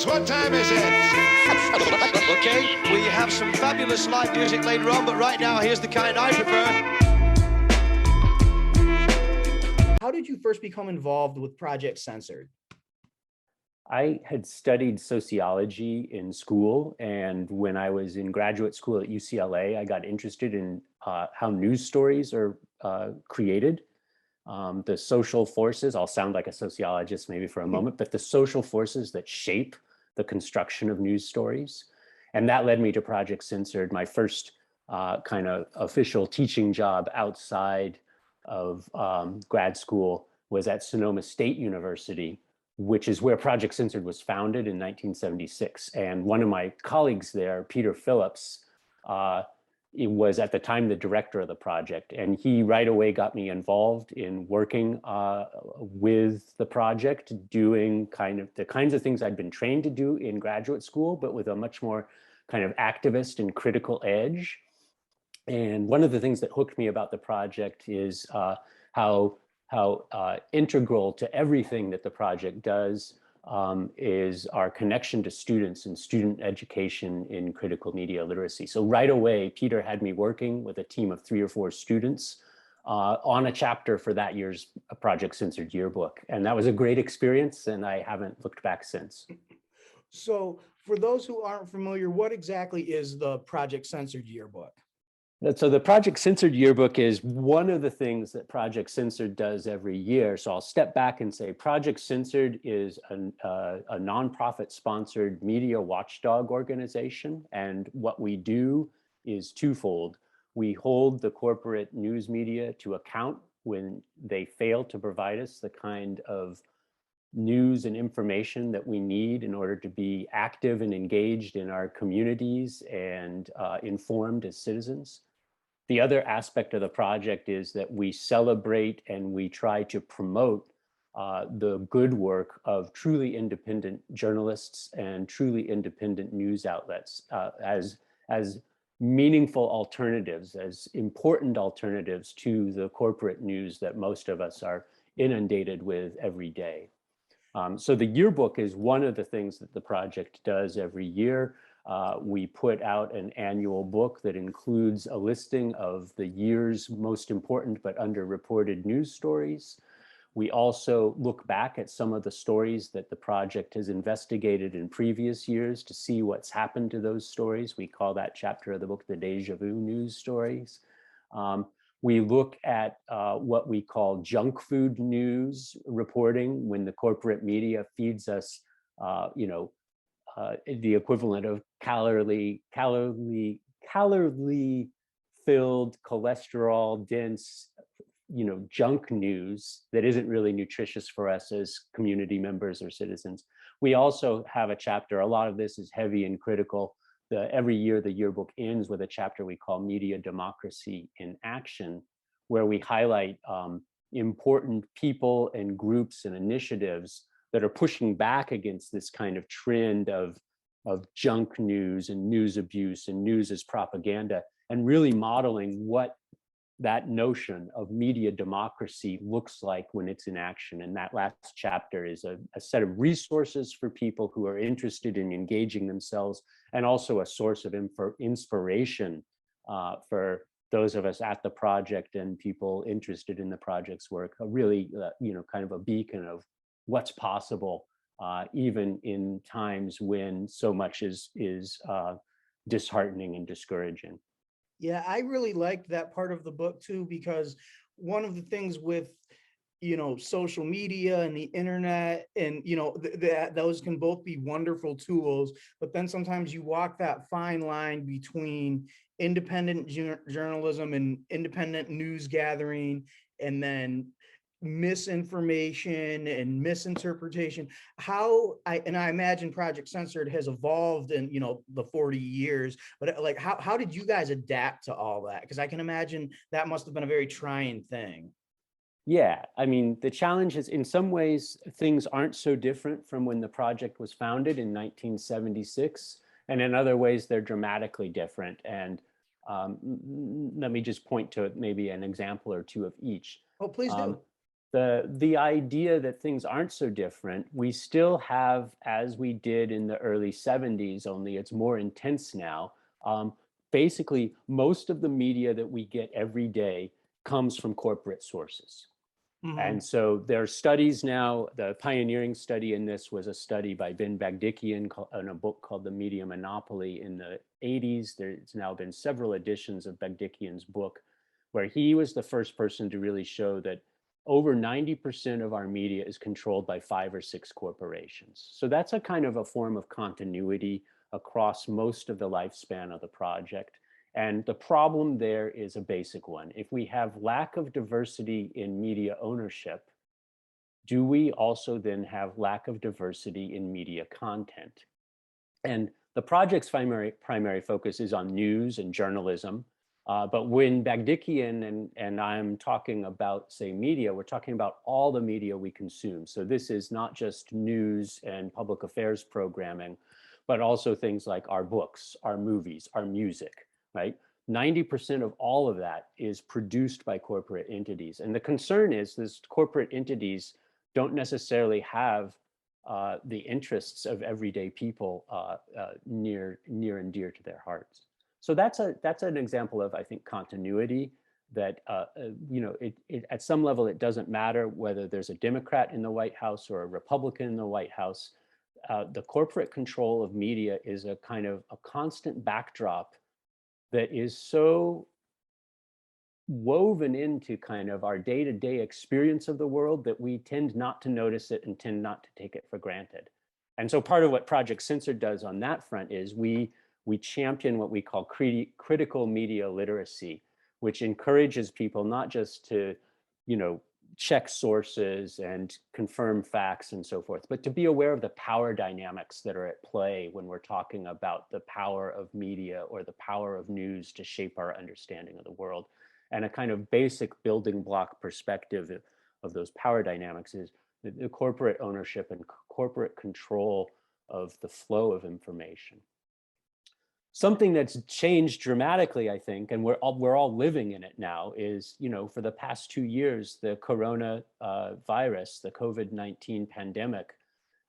What time is it? Okay, we have some fabulous live music later on, but right now, here's the kind I prefer. How did you first become involved with Project Censored? I had studied sociology in school, and when I was in graduate school at UCLA, I got interested in how news stories are created. The social forces, I'll sound like a sociologist maybe for a moment, but the social forces that shape the construction of news stories. And that led me to Project Censored, my first kind of official teaching job outside of grad school was at Sonoma State University, which is where Project Censored was founded in 1976. And one of my colleagues there, Peter Phillips, he was at the time the director of the project, and he right away got me involved in working with the project, doing kind of the kinds of things I'd been trained to do in graduate school, but with a much more kind of activist and critical edge. And one of the things that hooked me about the project is how integral to everything that the project does is our connection to students and student education in critical media literacy. So right away, Peter had me working with a team of 3 or 4 students on a chapter for that year's Project Censored yearbook. And that was a great experience, and I haven't looked back since. So for those who aren't familiar, what exactly is the Project Censored yearbook? So the Project Censored yearbook is one of the things that Project Censored does every year. So I'll step back and say Project Censored is a nonprofit sponsored media watchdog organization. And what we do is twofold. We hold the corporate news media to account when they fail to provide us the kind of news and information that we need in order to be active and engaged in our communities and informed as citizens. The other aspect of the project is that we celebrate and we try to promote the good work of truly independent journalists and truly independent news outlets as meaningful alternatives, as important alternatives to the corporate news that most of us are inundated with every day. So the yearbook is one of the things that the project does every year. We put out an annual book that includes a listing of the year's most important but underreported news stories. We also look back at some of the stories that the project has investigated in previous years to see what's happened to those stories. We call that chapter of the book the Deja Vu news stories. We look at what we call junk food news reporting, when the corporate media feeds us, the equivalent of calorie filled, cholesterol dense, junk news that isn't really nutritious for us as community members or citizens. We also have a chapter, a lot of this is heavy and critical. Every year the yearbook ends with a chapter we call Media Democracy in Action, where we highlight important people and groups and initiatives that are pushing back against this kind of trend of junk news and news abuse and news as propaganda, and really modeling what that notion of media democracy looks like when it's in action. And that last chapter is a set of resources for people who are interested in engaging themselves, and also a source of inspiration for those of us at the project and people interested in the project's work. A really, kind of a beacon of what's possible, even in times when so much is disheartening and discouraging. Yeah, I really liked that part of the book too, because one of the things with, social media and the internet, and, those can both be wonderful tools, but then sometimes you walk that fine line between independent journalism and independent news gathering, and then misinformation and misinterpretation. I imagine Project Censored has evolved in the 40 years, but like how did you guys adapt to all that? Because I can imagine that must have been a very trying thing. Yeah, I mean, the challenge is, in some ways things aren't so different from when the project was founded in 1976, and in other ways they're dramatically different. And let me just point to maybe an example or two of each. Oh, please do. the idea that things aren't so different, we still have, as we did in the early 70s, only it's more intense now. Basically, most of the media that we get every day comes from corporate sources. And so there are studies now. The pioneering study in this was a study by Ben Bagdikian in a book called The Media Monopoly in the 80s. There's now been several editions of Bagdikian's book where he was the first person to really show that over 90% of our media is controlled by 5 or 6 corporations. So that's a kind of a form of continuity across most of the lifespan of the project. And the problem there is a basic one. If we have lack of diversity in media ownership, do we also then have lack of diversity in media content? And the project's primary focus is on news and journalism. But when Bagdikian and I'm talking about, say, media, we're talking about all the media we consume. So this is not just news and public affairs programming, but also things like our books, our movies, our music, right? 90% of all of that is produced by corporate entities. And the concern is this corporate entities don't necessarily have the interests of everyday people near and dear to their hearts. So that's an example of, I think, continuity that, at some level, it doesn't matter whether there's a Democrat in the White House or a Republican in the White House. The corporate control of media is a kind of a constant backdrop that is so woven into kind of our day-to-day experience of the world that we tend not to notice it and tend not to take it for granted. And so part of what Project Censored does on that front is we champion what we call critical media literacy, which encourages people not just to, check sources and confirm facts and so forth, but to be aware of the power dynamics that are at play when we're talking about the power of media or the power of news to shape our understanding of the world. And a kind of basic building block perspective of those power dynamics is the corporate ownership and corporate control of the flow of information. Something that's changed dramatically, I think, and we're all living in it now, is, for the past 2 years, the corona virus, the COVID-19 pandemic,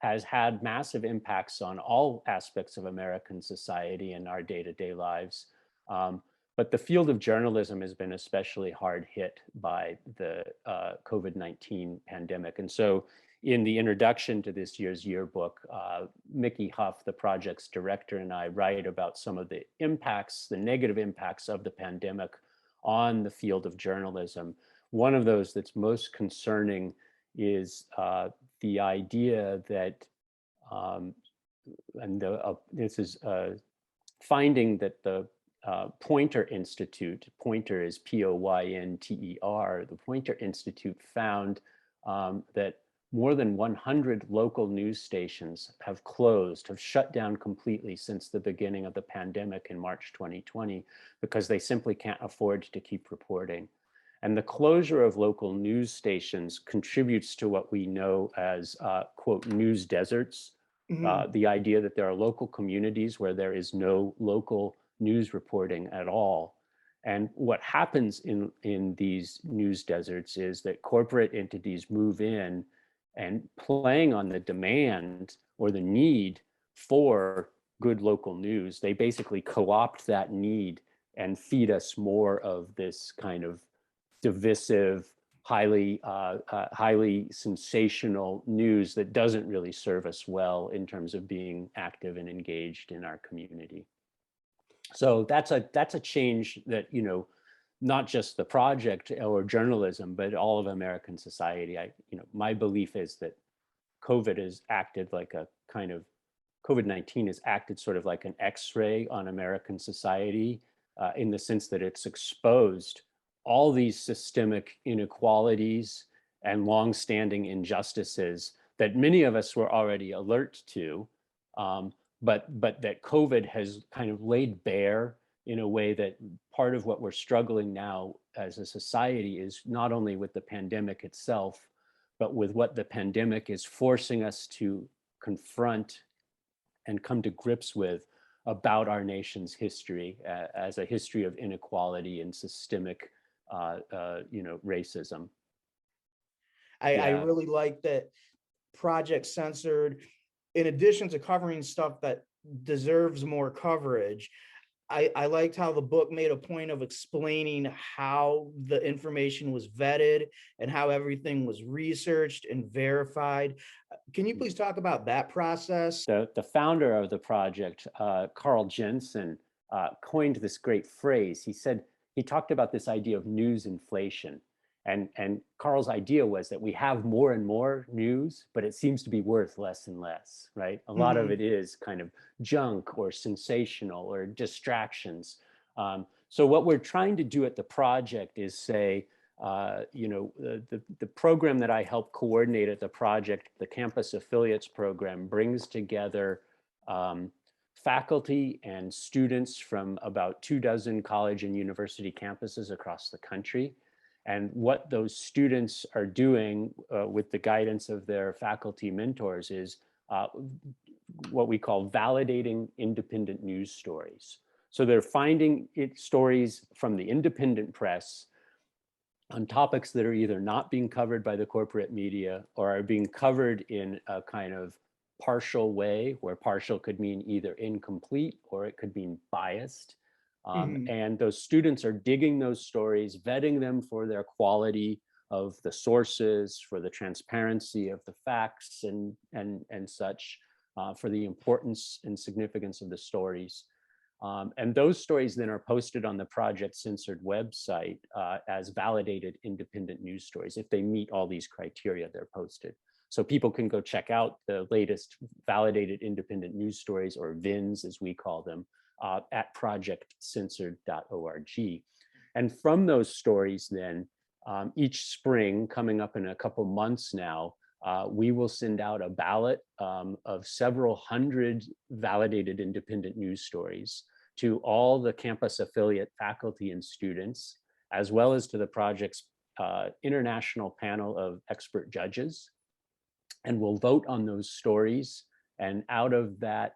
has had massive impacts on all aspects of American society and our day-to-day lives. But the field of journalism has been especially hard hit by the COVID-19 pandemic. And so in the introduction to this year's yearbook, Mickey Huff, the project's director, and I write about some of the impacts, the negative impacts of the pandemic on the field of journalism. One of those that's most concerning is the idea that, this is finding that the Poynter Institute, Poynter is Poynter, the Poynter Institute found that more than 100 local news stations have closed, have shut down completely since the beginning of the pandemic in March 2020, because they simply can't afford to keep reporting. And the closure of local news stations contributes to what we know as, quote, news deserts. The idea that there are local communities where there is no local news reporting at all. And what happens in these news deserts is that corporate entities move in and, playing on the demand or the need for good local news, they basically co-opt that need and feed us more of this kind of divisive, highly sensational news that doesn't really serve us well in terms of being active and engaged in our community. So that's a change that, not just the project or journalism, but all of American society. My belief is that COVID has acted like a kind of, COVID-19 has acted sort of like an X-ray on American society, in the sense that it's exposed all these systemic inequalities and longstanding injustices that many of us were already alert to, but that COVID has kind of laid bare in a way that part of what we're struggling now as a society is not only with the pandemic itself, but with what the pandemic is forcing us to confront and come to grips with about our nation's history as a history of inequality and systemic, racism. I Yeah. really like that Project Censored, in addition to covering stuff that deserves more coverage, I liked how the book made a point of explaining how the information was vetted and how everything was researched and verified. Can you please talk about that process? The founder of the project, Carl Jensen, coined this great phrase. He talked about this idea of news inflation. And Carl's idea was that we have more and more news, but it seems to be worth less and less, right? A lot of it is kind of junk or sensational or distractions. So what we're trying to do at the project is say, the program that I help coordinate at the project, the Campus Affiliates Program, brings together faculty and students from about 24 college and university campuses across the country. And what those students are doing with the guidance of their faculty mentors is what we call validating independent news stories. So they're finding stories from the independent press on topics that are either not being covered by the corporate media or are being covered in a kind of partial way, where partial could mean either incomplete or it could mean biased. And those students are digging those stories, vetting them for their quality of the sources, for the transparency of the facts and such, for the importance and significance of the stories. And those stories then are posted on the Project Censored website as validated independent news stories. If they meet all these criteria, they're posted. So people can go check out the latest validated independent news stories, or VINs as we call them, at projectcensored.org. And from those stories then, each spring, coming up in a couple months now, we will send out a ballot of several hundred validated independent news stories to all the campus affiliate faculty and students, as well as to the project's international panel of expert judges. And we'll vote on those stories. And out of that,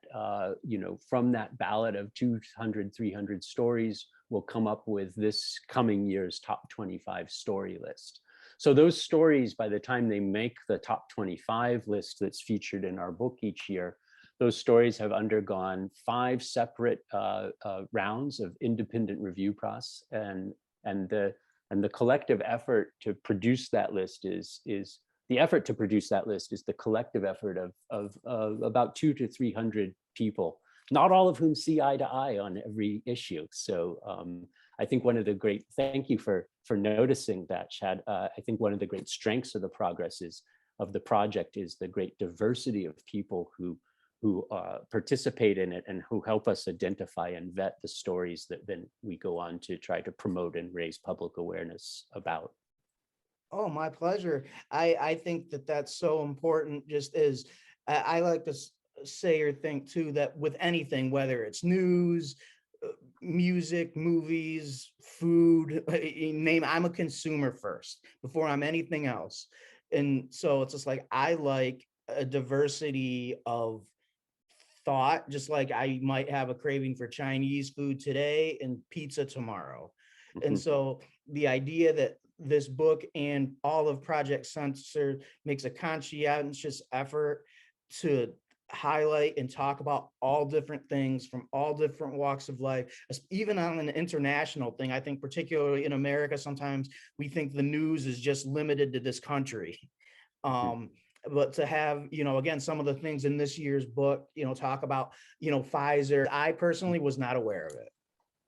from that ballot of 200, 300 stories, we'll come up with this coming year's top 25 story list. So those stories, by the time they make the top 25 list that's featured in our book each year, those stories have undergone 5 separate rounds of independent review process, and the collective effort to produce that list is the collective effort of about 200 to 300 people, not all of whom see eye to eye on every issue. So I think thank you for noticing that, Chad. I think one of the great strengths of the project is the great diversity of people who participate in it and who help us identify and vet the stories that then we go on to try to promote and raise public awareness about. Oh, my pleasure. I think that that's so important. Just as I like to say or think too, that with anything, whether it's news, music, movies, food, name, I'm a consumer first before I'm anything else. And so it's just like, I like a diversity of thought, just like I might have a craving for Chinese food today and pizza tomorrow. And so the idea that this book and all of Project Censored makes a conscientious effort to highlight and talk about all different things from all different walks of life, even on an international thing. I think particularly in America, sometimes we think the news is just limited to this country. But to have, again, some of the things in this year's book, talk about, Pfizer, I personally was not aware of it.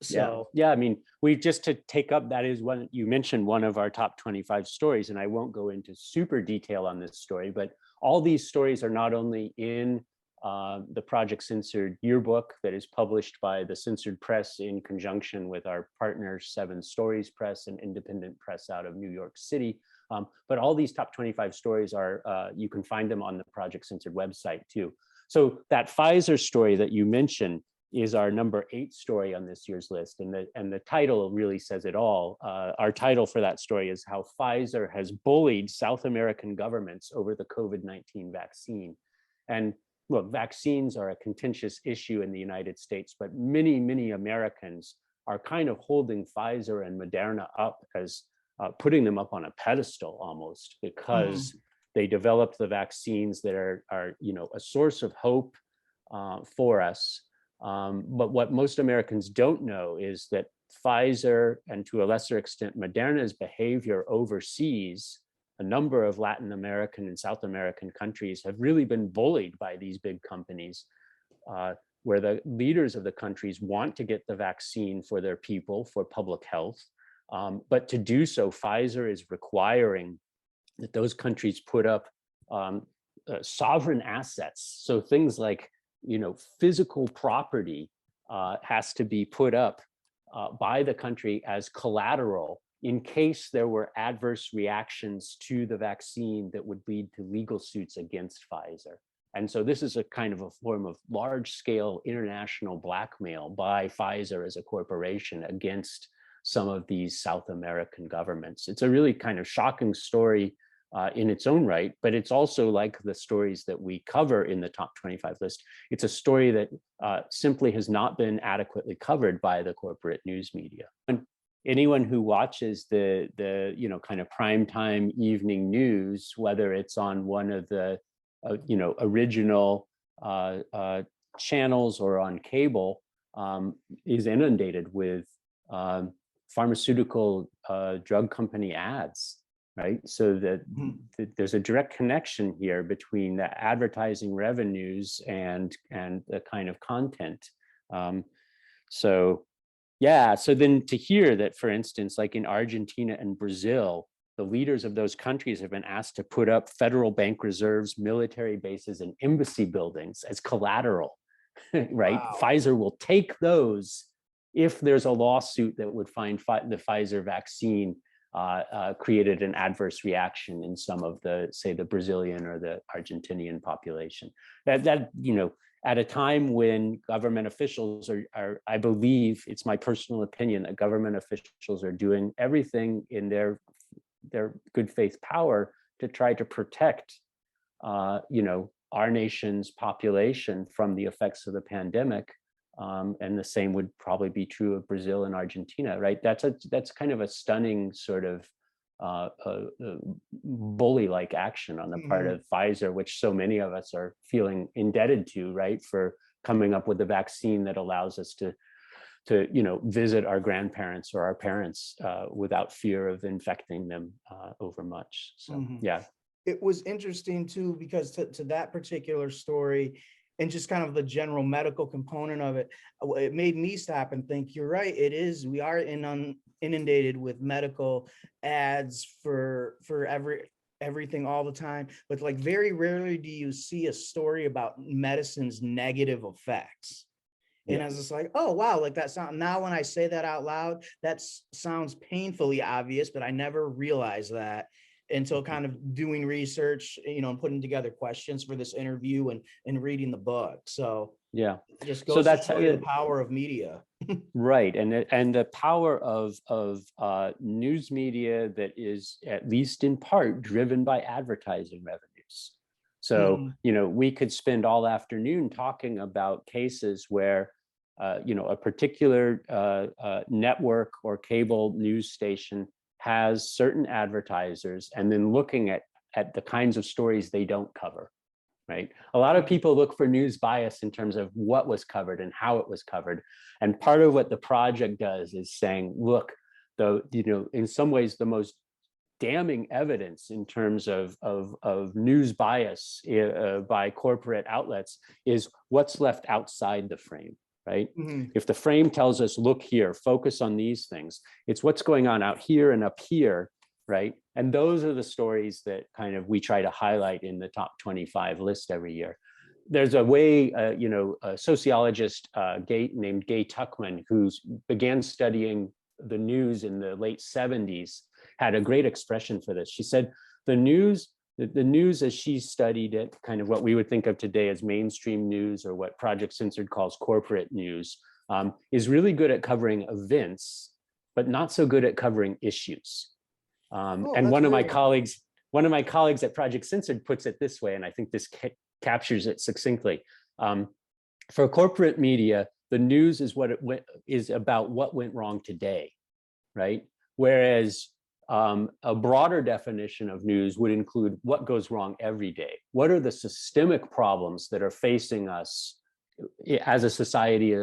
So yeah, I mean, we just to take up, that is one, you mentioned one of our top 25 stories, and I won't go into super detail on this story, but all these stories are not only in the Project Censored yearbook that is published by the Censored Press in conjunction with our partners, 7 Stories Press, an independent press out of New York City. But all these top 25 stories are, you can find them on the Project Censored website too. So that Pfizer story that you mentioned is our number 8 story on this year's list. And the title really says it all. Our title for that story is How Pfizer Has Bullied South American Governments Over the COVID-19 Vaccine. And look, vaccines are a contentious issue in the United States, but many, many Americans are kind of holding Pfizer and Moderna up as putting them up on a pedestal almost, because they developed the vaccines that are a source of hope for us. But what most Americans don't know is that Pfizer, and to a lesser extent Moderna's behavior overseas, a number of Latin American and South American countries have really been bullied by these big companies, where the leaders of the countries want to get the vaccine for their people, for public health. But to do so, Pfizer is requiring that those countries put up sovereign assets. So things like, physical property has to be put up by the country as collateral in case there were adverse reactions to the vaccine that would lead to legal suits against Pfizer. And so this is a kind of a form of large-scale international blackmail by Pfizer as a corporation against some of these South American governments. It's a really kind of shocking story in its own right, but it's also like the stories that we cover in the top 25 list. It's a story that simply has not been adequately covered by the corporate news media. And anyone who watches the kind of primetime evening news, whether it's on one of the original channels or on cable, is inundated with pharmaceutical drug company ads, right? So that there's a direct connection here between the advertising revenues and the kind of content. So then to hear that, for instance, like in Argentina and Brazil, the leaders of those countries have been asked to put up federal bank reserves, military bases, and embassy buildings as collateral, right? Wow. Pfizer will take those if there's a lawsuit that would find the Pfizer vaccine created an adverse reaction in some of the, say, the Brazilian or the Argentinian population. That at a time when government officials are, I believe, it's my personal opinion, that government officials are doing everything in their good faith power to try to protect, our nation's population from the effects of the pandemic. And the same would probably be true of Brazil and Argentina, right? That's kind of a stunning sort of bully-like action on the part of Pfizer, which so many of us are feeling indebted to, right, for coming up with a vaccine that allows us to visit our grandparents or our parents without fear of infecting them overmuch. So yeah. It was interesting too, because to that particular story, and just kind of the general medical component of it, it made me stop and think, you're right, it is, we are inundated with medical ads for everything all the time, but like very rarely do you see a story about medicine's negative effects. And I was just like, oh, wow, like that sound, now when I say that out loud, that sounds painfully obvious, but I never realized that until kind of doing research, and putting together questions for this interview and reading the book. So yeah, it just goes to show the power of media. Right, and the power of news media that is, at least in part, driven by advertising revenues. So we could spend all afternoon talking about cases where a particular network or cable news station has certain advertisers, and then looking at the kinds of stories they don't cover, right? A lot of people look for news bias in terms of what was covered and how it was covered. And part of what the project does is saying, look, in some ways, the most damning evidence in terms of news bias by corporate outlets is what's left outside the frame. Right? If the frame tells us, look here, focus on these things, it's what's going on out here and up here, right? And those are the stories that kind of we try to highlight in the top 25 list every year. There's a way, a sociologist named Gay Tuckman, who began studying the news in the late 70s, had a great expression for this. She said, the news as she studied it, kind of what we would think of today as mainstream news, or what Project Censored calls corporate news, is really good at covering events, but not so good at covering issues. And one of my colleagues at Project Censored puts it this way, and I think this captures it succinctly. For corporate media, the news is about what went wrong today, right? Whereas A broader definition of news would include what goes wrong every day. What are the systemic problems that are facing us as a society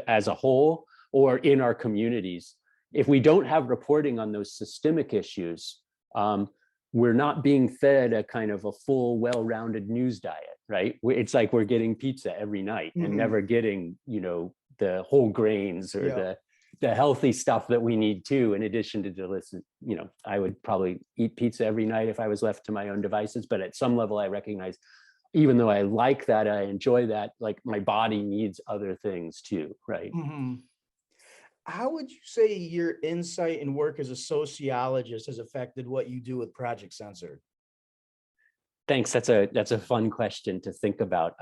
as a whole, or in our communities? If we don't have reporting on those systemic issues, we're not being fed a kind of a full, well-rounded news diet, right? It's like we're getting pizza every night and never getting, the whole grains or the healthy stuff that we need too, in addition to delicious, I would probably eat pizza every night if I was left to my own devices. But at some level, I recognize, even though I like that, I enjoy that, like my body needs other things too, right? How would you say your insight and work as a sociologist has affected what you do with Project Censored? Thanks. That's a fun question to think about.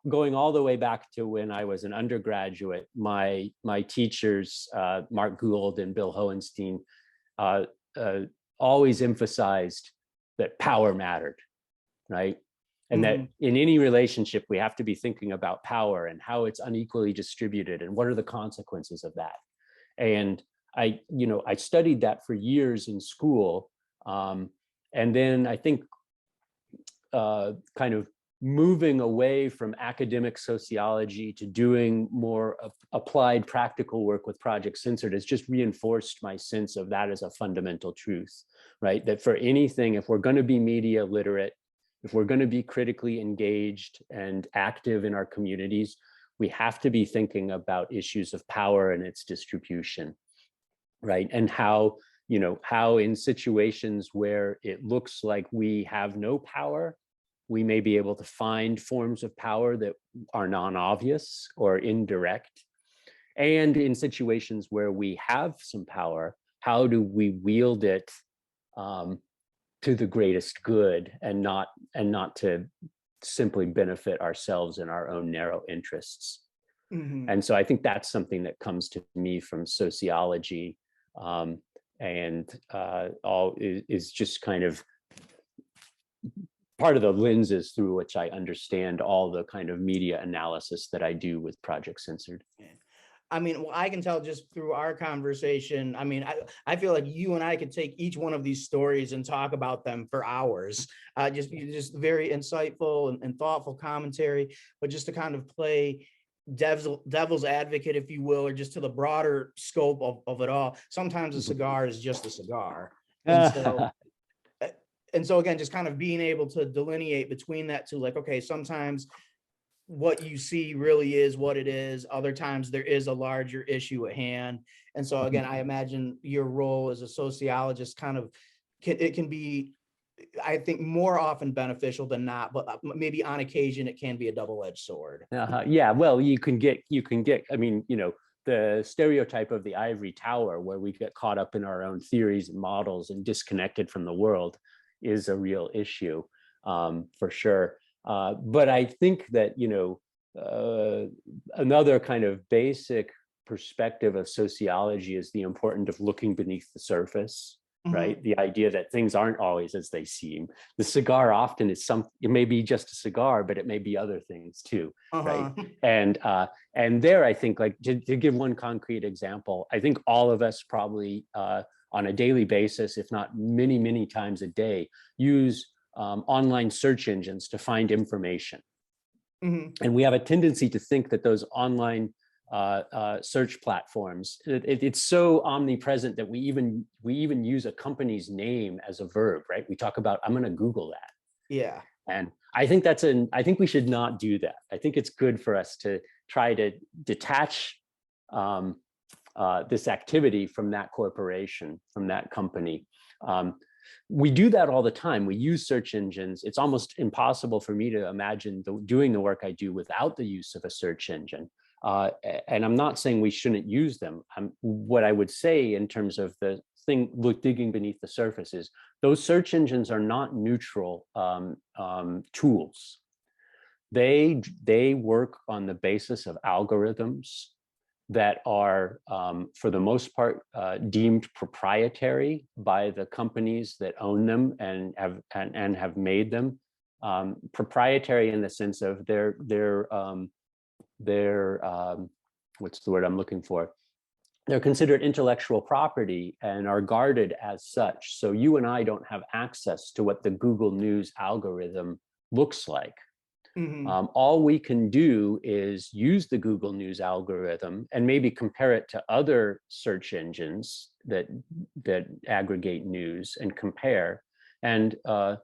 Going all the way back to when I was an undergraduate, my teachers, Mark Gould and Bill Hohenstein, always emphasized that power mattered, right? And that in any relationship, we have to be thinking about power and how it's unequally distributed and what are the consequences of that. And I studied that for years in school. And then I think kind of moving away from academic sociology to doing more applied practical work with Project Censored has just reinforced my sense of that as a fundamental truth, right? That for anything, if we're going to be media literate, if we're going to be critically engaged and active in our communities, we have to be thinking about issues of power and its distribution, right? And how in situations where it looks like we have no power, we may be able to find forms of power that are non-obvious or indirect. And in situations where we have some power, how do we wield it to the greatest good and not to simply benefit ourselves and our own narrow interests? And so I think that's something that comes to me from sociology, and is just kind of part of the lenses through which I understand all the kind of media analysis that I do with Project Censored. I mean, well, I can tell just through our conversation. I mean, I feel like you and I could take each one of these stories and talk about them for hours. Just very insightful and thoughtful commentary, but just to kind of play devil's advocate, if you will, or just to the broader scope of it all. Sometimes a cigar is just a cigar. And so again, just kind of being able to delineate between that two, like, okay, sometimes what you see really is what it is. Other times there is a larger issue at hand. And so again, I imagine your role as a sociologist can be, I think, more often beneficial than not, but maybe on occasion it can be a double-edged sword. Yeah, well, you can get, I mean, the stereotype of the ivory tower where we get caught up in our own theories and models and disconnected from the world is a real issue, for sure. But I think that, another kind of basic perspective of sociology is the importance of looking beneath the surface, right? The idea that things aren't always as they seem. The cigar often is it may be just a cigar, but it may be other things too, right? And there, I think, like to give one concrete example, I think all of us probably on a daily basis, if not many, many times a day, use online search engines to find information. And we have a tendency to think that those online search platforms, it's so omnipresent that we even use a company's name as a verb, right? We talk about, I'm going to Google that. Yeah. And I think I think we should not do that. I think it's good for us to try to detach this activity from that corporation, from that company. We do that all the time. We use search engines. It's almost impossible for me to imagine doing the work I do without the use of a search engine. And I'm not saying we shouldn't use them. What I would say in terms of the thing, digging beneath the surface, is those search engines are not neutral tools. They work on the basis of algorithms that are, for the most part, deemed proprietary by the companies that own them and have made them. Proprietary in the sense of they're what's the word I'm looking for? they're considered intellectual property and are guarded as such. So you and I don't have access to what the Google News algorithm looks like. All we can do is use the Google News algorithm and maybe compare it to other search engines that aggregate news and compare. And I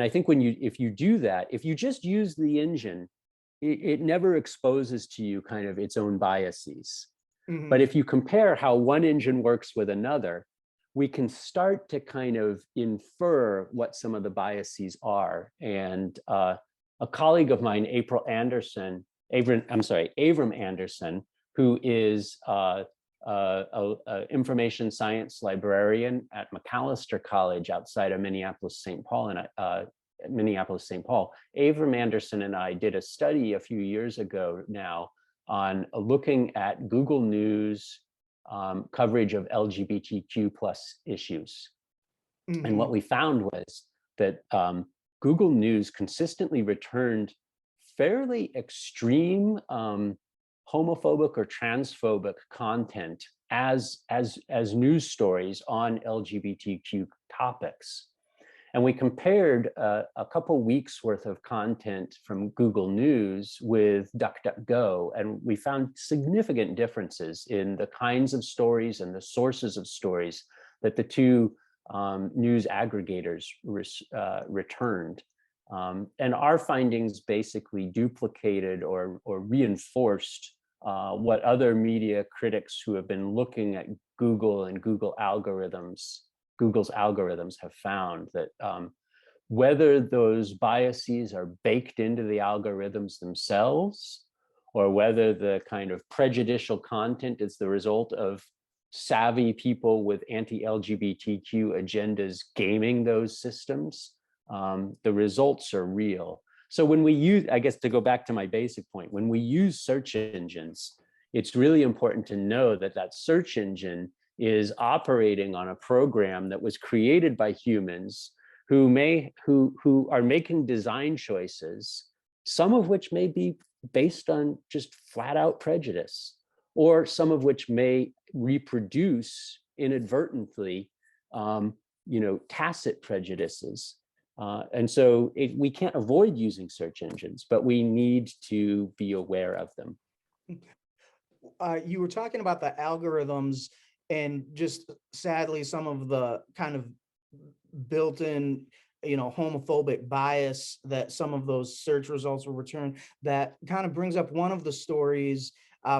think if you do that, if you just use the engine, it never exposes to you kind of its own biases. But if you compare how one engine works with another, we can start to kind of infer what some of the biases are. And a colleague of mine, Avram Anderson, who is an information science librarian at Macalester College outside of Minneapolis-St. Paul, Avram Anderson and I did a study a few years ago now on looking at Google News coverage of LGBTQ plus issues. And what we found was that Google News consistently returned fairly extreme homophobic or transphobic content as news stories on LGBTQ topics. And we compared a couple weeks worth of content from Google News with DuckDuckGo, and we found significant differences in the kinds of stories and the sources of stories that the two news aggregators returned. And our findings basically duplicated or reinforced what other media critics who have been looking at Google and Google's algorithms have found, that whether those biases are baked into the algorithms themselves, or whether the kind of prejudicial content is the result of savvy people with anti-LGBTQ agendas gaming those systems, the results are real. So when we use, I guess to go back to my basic point, when we use search engines, it's really important to know that that search engine is operating on a program that was created by humans who are making design choices, some of which may be based on just flat out prejudice, or some of which may reproduce inadvertently, tacit prejudices. And so we can't avoid using search engines, but we need to be aware of them. You were talking about the algorithms and just sadly some of the kind of built-in homophobic bias that some of those search results will return. That kind of brings up one of the stories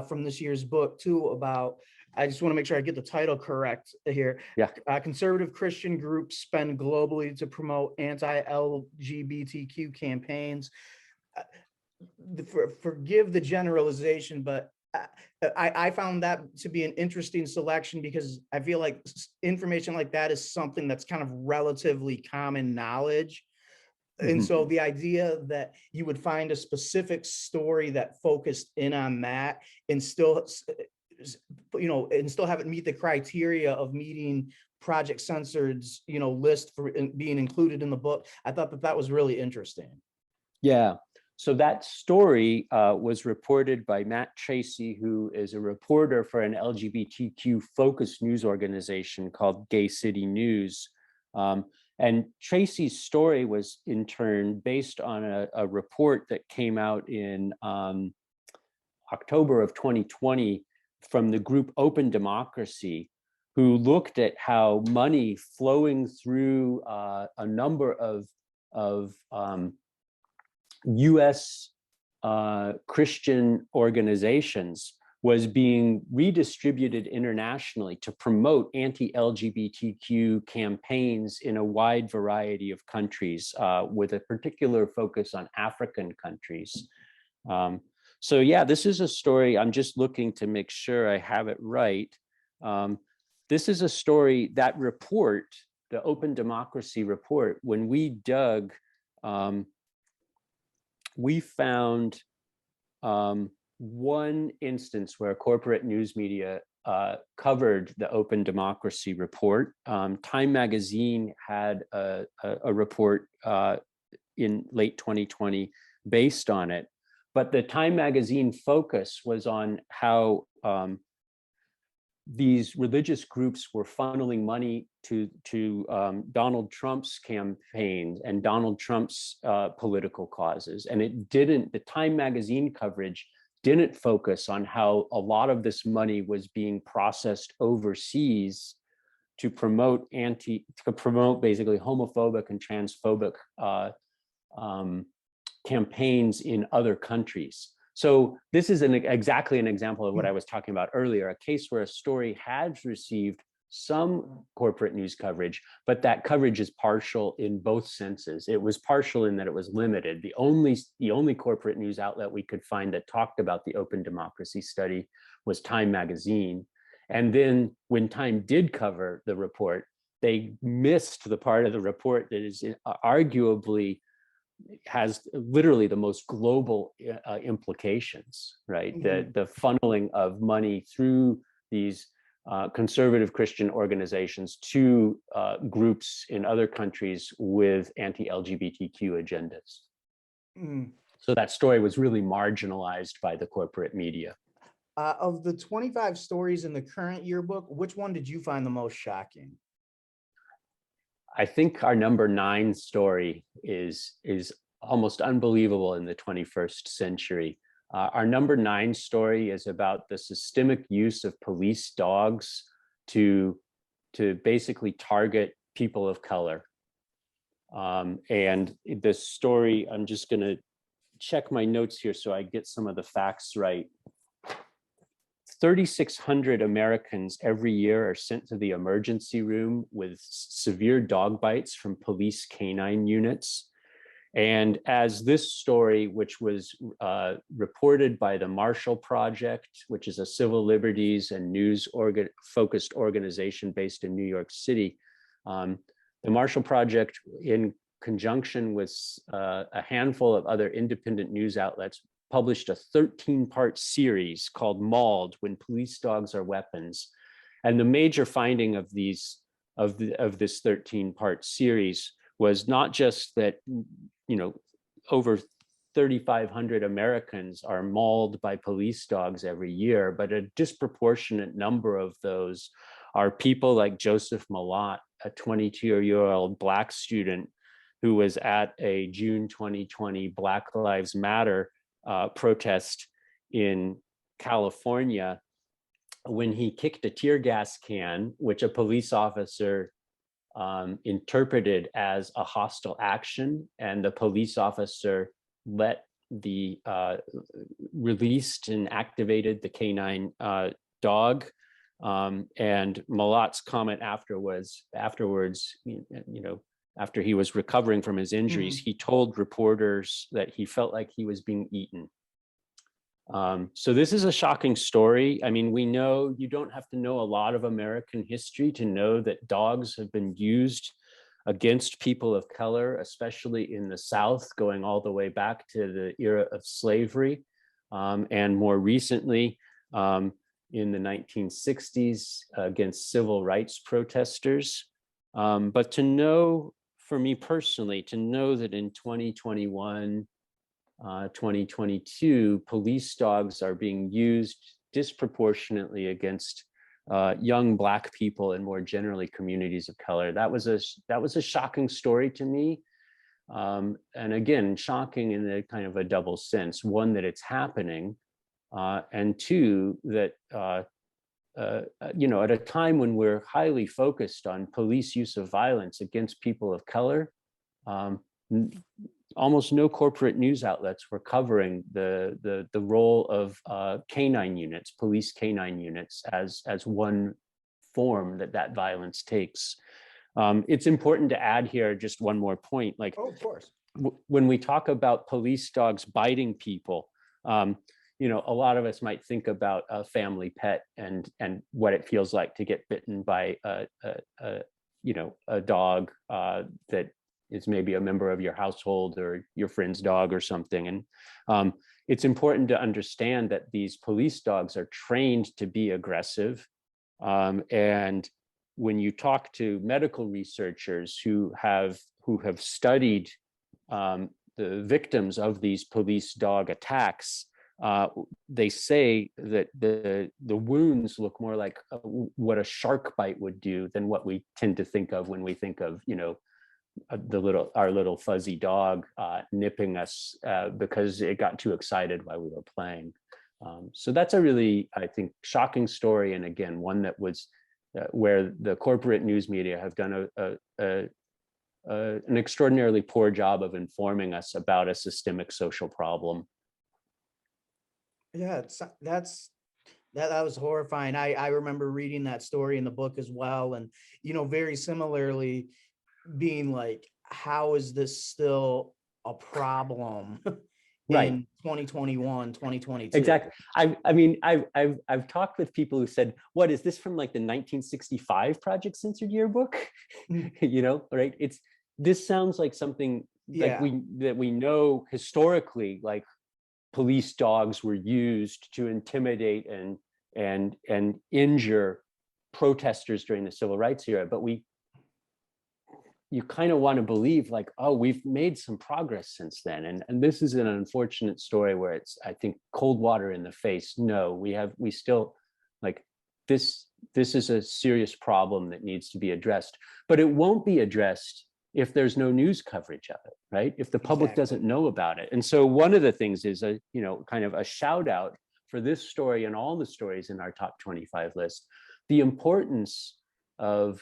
from this year's book too, about, I just want to make sure I get the title correct here. Yeah. Conservative Christian groups spend globally to promote anti-LGBTQ campaigns. Forgive the generalization, but I found that to be an interesting selection, because I feel like information like that is something that's kind of relatively common knowledge. And so the idea that you would find a specific story that focused in on that and still have it meet the criteria of meeting Project Censored's, list for being included in the book, I thought that was really interesting. Yeah. So that story was reported by Matt Tracy, who is a reporter for an LGBTQ focused news organization called Gay City News. And Tracy's story was in turn based on a report that came out in October of 2020 from the group Open Democracy, who looked at how money flowing through a number of US Christian organizations was being redistributed internationally to promote anti-LGBTQ campaigns in a wide variety of countries, with a particular focus on African countries. So yeah, this is a story, I'm just looking to make sure I have it right. This is a story, that report, the Open Democracy report, when we dug, we found one instance where corporate news media covered the Open Democracy report. Time Magazine had a report in late 2020 based on it, but the Time Magazine focus was on how these religious groups were funneling money to Donald Trump's campaign and Donald Trump's political causes. And the Time magazine coverage didn't focus on how a lot of this money was being processed overseas to promote basically homophobic and transphobic campaigns in other countries. So this is exactly an example of what I was talking about earlier, a case where a story has received some corporate news coverage, but that coverage is partial in both senses. It was partial in that it was limited. The only corporate news outlet we could find that talked about the Open Democracy Study was Time magazine. And then when Time did cover the report, they missed the part of the report that is arguably has literally the most global implications, right? Mm-hmm. The funneling of money through these conservative Christian organizations to groups in other countries with anti-LGBTQ agendas. Mm. So that story was really marginalized by the corporate media. Of the 25 stories in the current yearbook, which one did you find the most shocking? I think our number 9 story is almost unbelievable in the 21st century. Our number 9 story is about the systemic use of police dogs to basically target people of color. And the story, I'm just going to check my notes here so I get some of the facts right. 3,600 Americans every year are sent to the emergency room with severe dog bites from police canine units. And as this story, which was reported by the Marshall Project, which is a civil liberties and news focused organization based in New York City, the Marshall Project, in conjunction with a handful of other independent news outlets, published a 13-part series called Mauled: When Police Dogs Are Weapons. And the major finding of this 13-part series was not just that, over 3,500 Americans are mauled by police dogs every year, but a disproportionate number of those are people like Joseph Malott, a 22-year-old Black student who was at a June 2020 Black Lives Matter protest in California, when he kicked a tear gas can, which a police officer interpreted as a hostile action, and the police officer released and activated the canine dog. And Malott's comment afterwards, after he was recovering from his injuries, he told reporters that he felt like he was being eaten. So this is a shocking story. I mean, we know you don't have to know a lot of American history to know that dogs have been used against people of color, especially in the South, going all the way back to the era of slavery. And more recently, in the 1960s, against civil rights protesters. But to know, for me personally, to know that in 2021, 2022, police dogs are being used disproportionately against young Black people and more generally communities of color. That was a shocking story to me. And again, shocking in a kind of a double sense. One, that it's happening, and two, that at a time when we're highly focused on police use of violence against people of color, almost no corporate news outlets were covering the role of canine units, police canine units, as one form that violence takes. It's important to add here just one more point. Like, oh, of course, when we talk about police dogs biting people, a lot of us might think about a family pet and what it feels like to get bitten by a dog that is maybe a member of your household or your friend's dog or something. And it's important to understand that these police dogs are trained to be aggressive. And when you talk to medical researchers who have studied the victims of these police dog attacks, they say that the wounds look more like what a shark bite would do than what we tend to think of when we think of, our little fuzzy dog nipping us because it got too excited while we were playing. So that's a really, I think, shocking story, and again, one that was where the corporate news media have done an extraordinarily poor job of informing us about a systemic social problem. Yeah, that was horrifying. I remember reading that story in the book as well, and very similarly being like, how is this still a problem Right. in 2021, 2022? Exactly. I've talked with people who said, "What is this from, like the 1965 Project Censored yearbook?" Right? This sounds like something like Yeah. we know historically, like police dogs were used to intimidate and injure protesters during the civil rights era, but you kind of want to believe like, oh, we've made some progress since then. And this is an unfortunate story where it's, I think, cold water in the face. No, we still, like, this is a serious problem that needs to be addressed, but it won't be addressed if there's no news coverage of it, right? If the public doesn't know about it. And so one of the things is kind of a shout out for this story and all the stories in our top 25 list, the importance of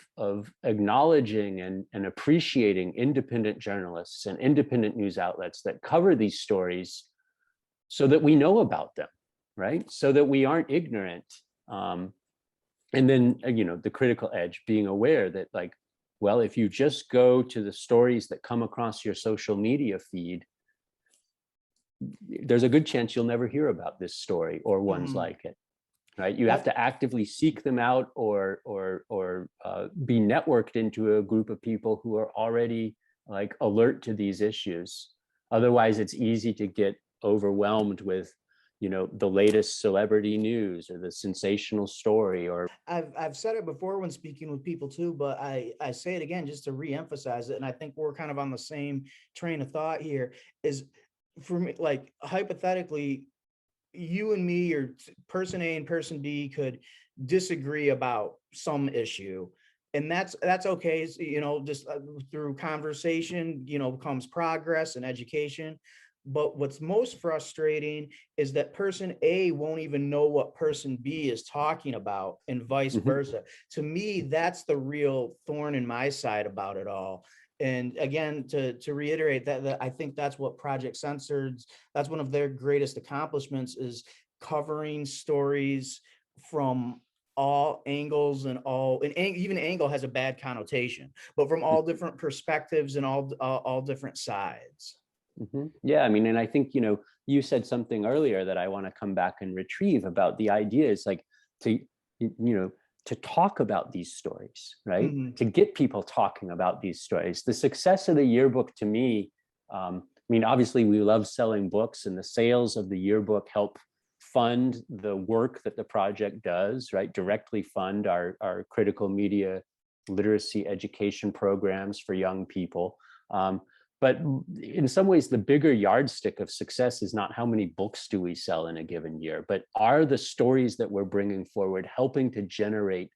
acknowledging and appreciating independent journalists and independent news outlets that cover these stories so that we know about them, right? So that we aren't ignorant. And then, the critical edge, being aware that, like, well, if you just go to the stories that come across your social media feed, there's a good chance you'll never hear about this story or ones like it. Right, you have to actively seek them out or be networked into a group of people who are already, like, alert to these issues. Otherwise, it's easy to get overwhelmed with, the latest celebrity news or the sensational story. Or I've said it before when speaking with people too, but I say it again just to reemphasize it, and I think we're kind of on the same train of thought here. Is, for me, like, hypothetically, you and me or person A and person B could disagree about some issue, and that's okay. Just through conversation, comes progress and education. But what's most frustrating is that person A won't even know what person B is talking about, and vice versa. To me, that's the real thorn in my side about it all. And again, to reiterate that I think that's what Project Censored, that's one of their greatest accomplishments, is covering stories from all angles and even angle has a bad connotation, but from all different perspectives and all different sides. Yeah, I mean, and I think, you said something earlier that I want to come back and retrieve about the idea is, like, to talk about these stories, right? To get people talking about these stories. The success of the yearbook, to me, obviously we love selling books, and the sales of the yearbook help fund the work that the project does, right? Directly fund our critical media literacy education programs for young people. But in some ways, the bigger yardstick of success is not how many books do we sell in a given year, but are the stories that we're bringing forward helping to generate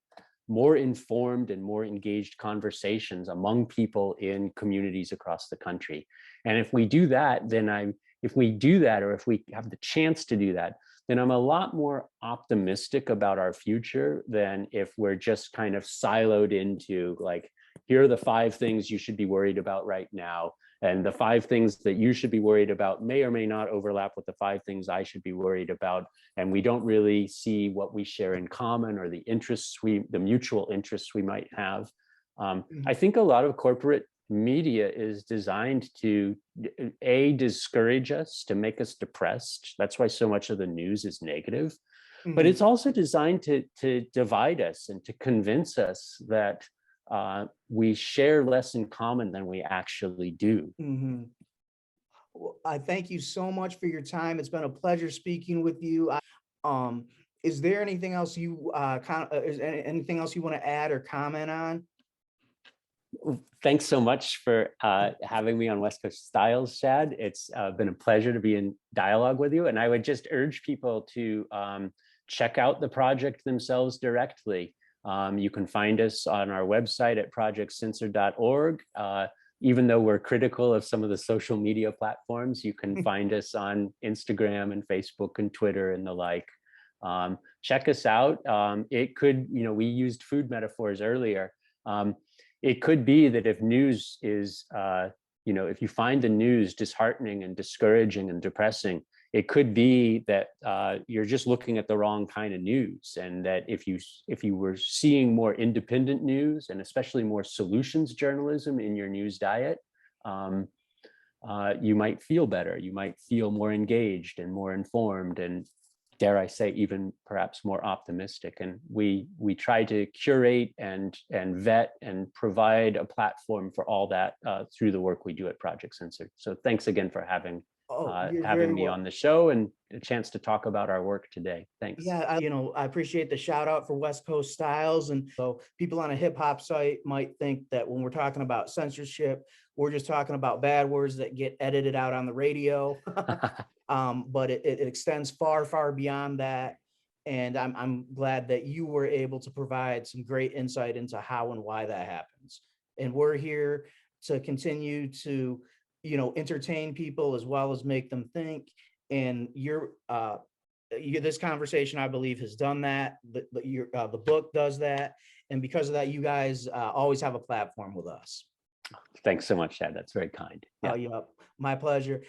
more informed and more engaged conversations among people in communities across the country. And if we do that, if we have the chance to do that, then I'm a lot more optimistic about our future than if we're just kind of siloed into, like, here are the 5 things you should be worried about right now. And the 5 things that you should be worried about may or may not overlap with the 5 things I should be worried about. And we don't really see what we share in common or the mutual interests we might have. I think a lot of corporate media is designed to discourage us, to make us depressed. That's why so much of the news is negative. But it's also designed to divide us and to convince us that we share less in common than we actually do. Well, I thank you so much for your time. It's been a pleasure speaking with you. Is there anything else you anything else you want to add or comment on? Thanks so much for having me on West Coast Styles, Shad. It's been a pleasure to be in dialogue with you. And I would just urge people to check out the project themselves directly. You can find us on our website at projectcensored.org. Even though we're critical of some of the social media platforms, you can find us on Instagram and Facebook and Twitter and the like. Check us out. It could, we used food metaphors earlier. It could be that if news is, if you find the news disheartening and discouraging and depressing, it could be that you're just looking at the wrong kind of news, and that if you were seeing more independent news and especially more solutions journalism in your news diet, you might feel better. You might feel more engaged and more informed, and dare I say, even perhaps more optimistic. And we try to curate and vet and provide a platform for all that through the work we do at Project Censored. So thanks again for having me on the show and a chance to talk about our work today. Thanks. Yeah, I appreciate the shout out for West Coast Styles. And so people on a hip hop site might think that when we're talking about censorship, we're just talking about bad words that get edited out on the radio. But it extends far, far beyond that. And I'm glad that you were able to provide some great insight into how and why that happens. And we're here to continue to, entertain people as well as make them think. And this conversation, I believe, has done that. The book does that. And because of that, you guys always have a platform with us. Thanks so much, Chad. That's very kind. Yeah. My pleasure.